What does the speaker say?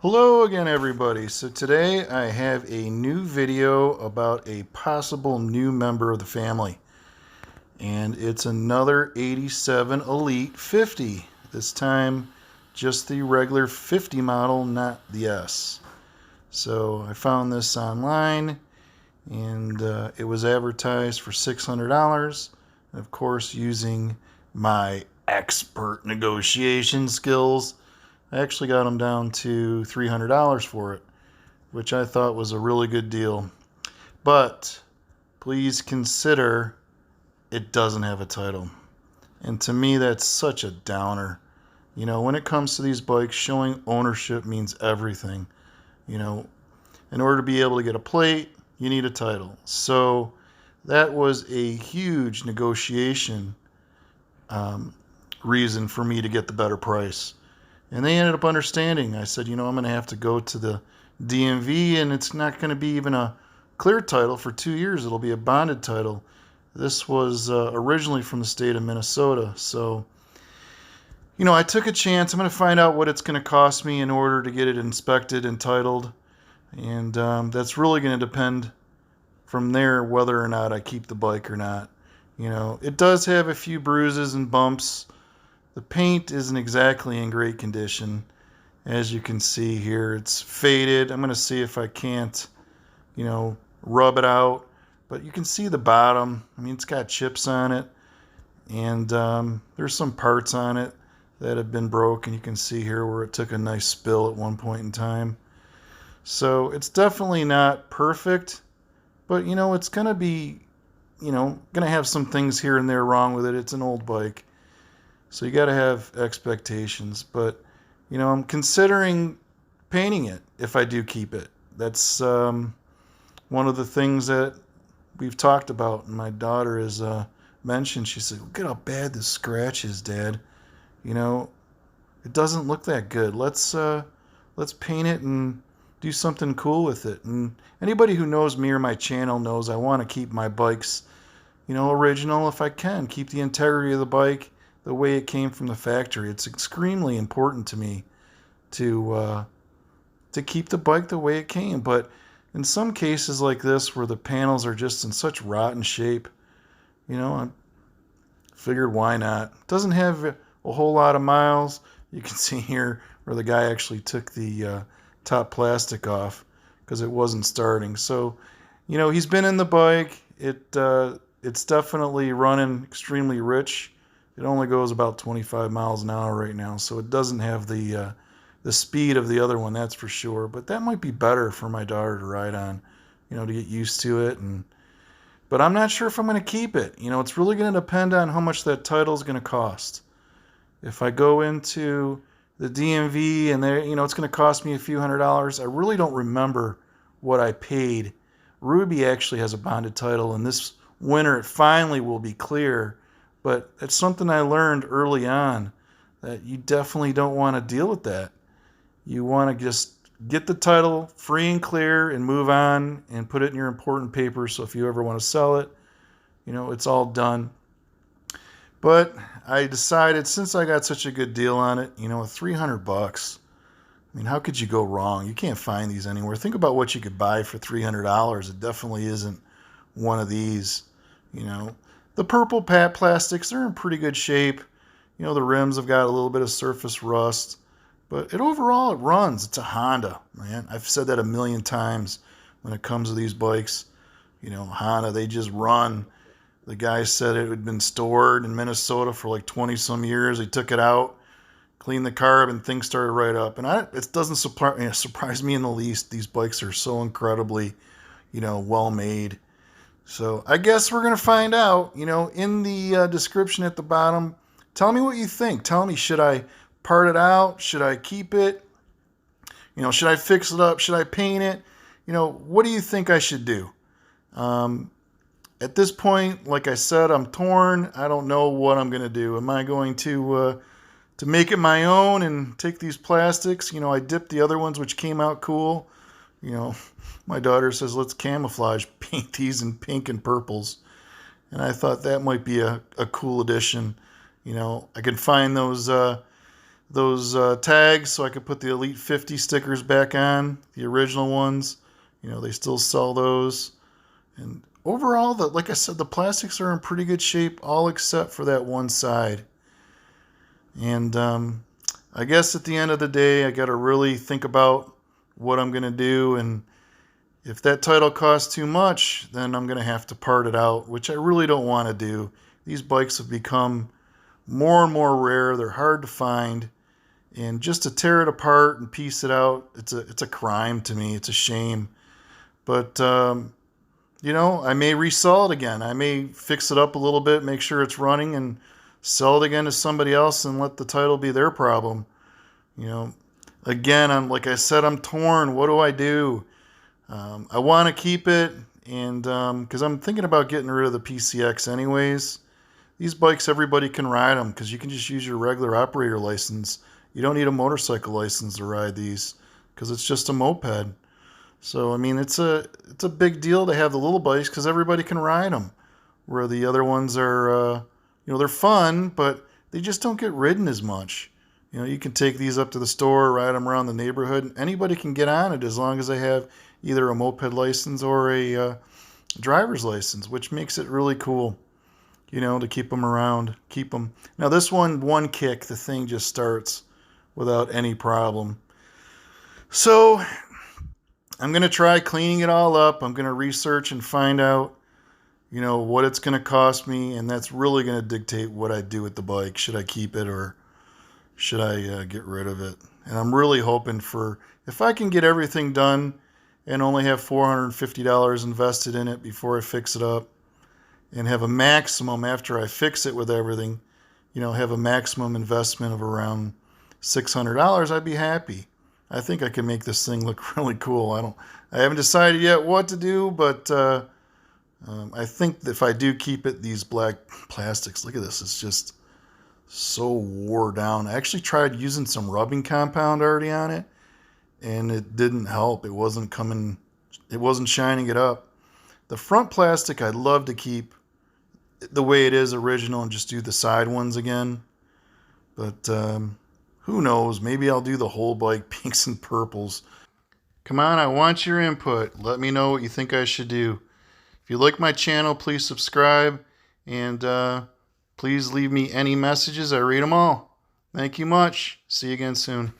Hello again, everybody. So today I have a new video about a possible new member of the family. And it's another 87 Elite 50. This time just the regular 50 model, not the S. So I found this online and it was advertised for $600. And of course, using my expert negotiation skills, I actually got them down to $300 for it, which I thought was a really good deal. But please consider it doesn't have a title. And to me, that's such a downer. When it comes to these bikes, showing ownership means everything. You know, in order to be able to get a plate, you need a title. So that was a huge negotiation reason for me to get the better price. And they ended up understanding. I said, I'm going to have to go to the DMV, and it's not going to be even a clear title for 2 years. It'll be a bonded title. This was originally from the state of Minnesota. So, I took a chance. I'm going to find out what it's going to cost me in order to get it inspected and titled. And that's really going to depend from there whether or not I keep the bike or not. It does have a few bruises and bumps. The paint isn't exactly in great condition. As you can see here, it's faded. I'm going to see if I can't, rub it out. But you can see the bottom. It's got chips on it. And there's some parts on it that have been broken. You can see here where it took a nice spill at one point in time. So it's definitely not perfect. But, it's going to be, going to have some things here and there wrong with it. It's an old bike. So you got to have expectations. But, I'm considering painting it if I do keep it. That's one of the things that we've talked about. And my daughter has mentioned, she said, look at how bad this scratch is, Dad. It doesn't look that good. Let's paint it and do something cool with it. And anybody who knows me or my channel knows I want to keep my bikes, original if I can. Keep the integrity of the bike the way it came from the factory. It's extremely important to me to keep the bike the way it came. But in some cases like this, where the panels are just in such rotten shape, I figured why not. It doesn't have a whole lot of miles. You can see here where the guy actually took the top plastic off because it wasn't starting. So, he's been in the bike. It's definitely running extremely rich. It only goes about 25 miles an hour right now, so it doesn't have the speed of the other one, that's for sure. But that might be better for my daughter to ride on, to get used to it. But I'm not sure if I'm going to keep it. It's really going to depend on how much that title is going to cost. If I go into the DMV and it's going to cost me a few $100s, I really don't remember what I paid. Ruby actually has a bonded title, and this winter it finally will be clear. But it's something I learned early on, that you definitely don't want to deal with that. You want to just get the title free and clear and move on and put it in your important papers. So if you ever want to sell it, it's all done. But I decided, since I got such a good deal on it, $300. How could you go wrong? You can't find these anywhere. Think about what you could buy for $300. It definitely isn't one of these, The purple plastics, they're in pretty good shape. The rims have got a little bit of surface rust. But overall, it runs. It's a Honda, man. I've said that a million times when it comes to these bikes. Honda, they just run. The guy said it had been stored in Minnesota for like 20-some years. He took it out, cleaned the carb, and things started right up. And it doesn't surprise me in the least. These bikes are so incredibly, well made. So I guess we're going to find out, in the description at the bottom. Tell me what you think. Tell me, should I part it out? Should I keep it? Should I fix it up? Should I paint it? What do you think I should do? At this point, like I said, I'm torn. I don't know what I'm going to do. Am I going to make it my own and take these plastics? I dipped the other ones, which came out cool. My daughter says, let's camouflage paint these in pink and purples. And I thought that might be a cool addition. I can find those those tags so I could put the Elite 50 stickers back on, the original ones. You know, they still sell those. And overall, like I said, the plastics are in pretty good shape, all except for that one side. And I guess at the end of the day, I got to really think about what I'm going to do. And if that title costs too much, then I'm going to have to part it out, which I really don't want to do. These bikes have become more and more rare. They're hard to find. And just to tear it apart and piece it out, it's a crime to me. It's a shame. But, you know, I may resell it again. I may fix it up a little bit, make sure it's running, and sell it again to somebody else and let the title be their problem. You know, again, like I said, I'm torn. What do I do? I want to keep it, and because I'm thinking about getting rid of the PCX anyways. These bikes, everybody can ride them because you can just use your regular operator license. You don't need a motorcycle license to ride these because it's just a moped. So, I mean, it's a big deal to have the little bikes because everybody can ride them. Where the other ones are, you know, they're fun, but they just don't get ridden as much. You know, you can take these up to the store, ride them around the neighborhood, and anybody can get on it as long as they have either a moped license or a driver's license, which makes it really cool, you know, to keep them around, keep them. Now, this one kick, the thing just starts without any problem. So I'm going to try cleaning it all up. I'm going to research and find out, you know, what it's going to cost me, and that's really going to dictate what I do with the bike. Should I keep it or should I get rid of it? And I'm really hoping if I can get everything done and only have $450 invested in it before I fix it up, and have a maximum after I fix it with everything, you know, have a maximum investment of around $600, I'd be happy. I think I can make this thing look really cool. I haven't decided yet what to do, but I think that if I do keep it, these black plastics, look at this, it's just so wore down. I actually tried using some rubbing compound already on it, and it didn't help. It wasn't shining it up. The front plastic I'd love to keep the way it is original and just do the side ones again. But who knows? Maybe I'll do the whole bike pinks and purples. Come on, I want your input. Let me know what you think I should do. If you like my channel, please subscribe. And please leave me any messages. I read them all. Thank you much. See you again soon.